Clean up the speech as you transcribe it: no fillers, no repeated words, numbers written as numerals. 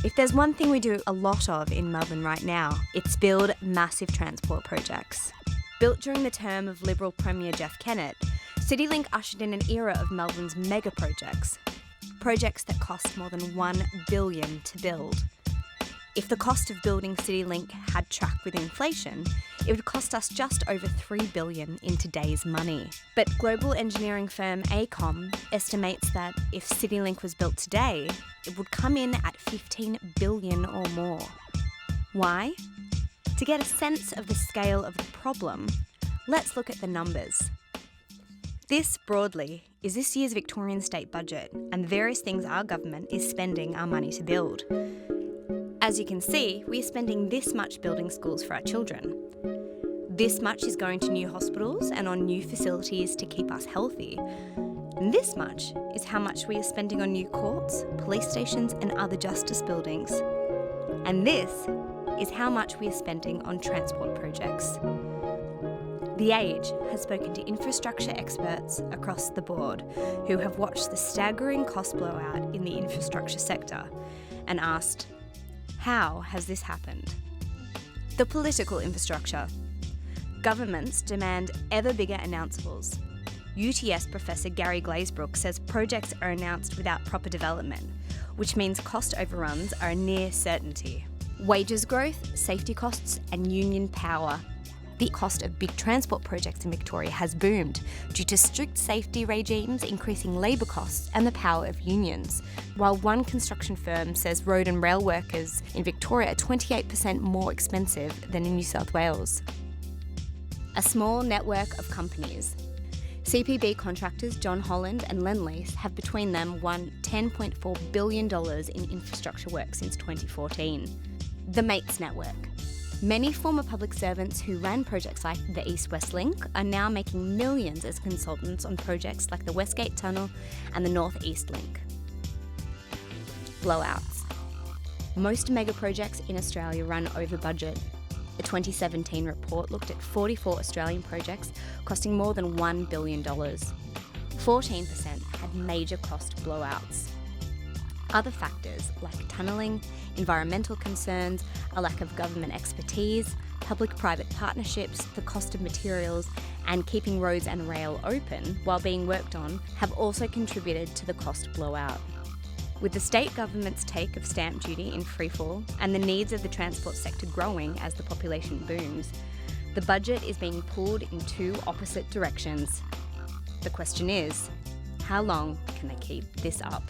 If there's one thing we do a lot of in Melbourne right now, it's build massive transport projects. Built during the term of Liberal Premier Jeff Kennett, CityLink ushered in an era of Melbourne's mega projects. Projects that cost more than $1 billion to build. If the cost of building CityLink had tracked with inflation, it would cost us just over $3 billion in today's money. But global engineering firm AECOM estimates that if CityLink was built today, it would come in at $15 billion or more. Why? To get a sense of the scale of the problem, let's look at the numbers. This, broadly, is this year's Victorian state budget and the various things our government is spending our money to build. As you can see, we are spending this much building schools for our children. This much is going to new hospitals and on new facilities to keep us healthy. And this much is how much we are spending on new courts, police stations and other justice buildings. And this is how much we are spending on transport projects. The Age has spoken to infrastructure experts across the board who have watched the staggering cost blowout in the infrastructure sector and asked, how has this happened? The political infrastructure. Governments demand ever bigger announceables. UTS Professor Gary Glazebrook says projects are announced without proper development, which means cost overruns are a near certainty. Wages growth, safety costs, and union power. The cost of big transport projects in Victoria has boomed due to strict safety regimes, increasing labour costs and the power of unions. While one construction firm says road and rail workers in Victoria are 28% more expensive than in New South Wales. A small network of companies. CPB contractors John Holland and Lendlease have between them won $10.4 billion in infrastructure work since 2014. The Mates Network. Many former public servants who ran projects like the East-West Link are now making millions as consultants on projects like the Westgate Tunnel and the North East Link. Blowouts. Most mega projects in Australia run over budget. A 2017 report looked at 44 Australian projects costing more than $1 billion. 14% had major cost blowouts. Other factors like tunnelling, environmental concerns, a lack of government expertise, public-private partnerships, the cost of materials, and keeping roads and rail open while being worked on have also contributed to the cost blowout. With the state government's take of stamp duty in freefall and the needs of the transport sector growing as the population booms, the budget is being pulled in two opposite directions. The question is, how long can they keep this up?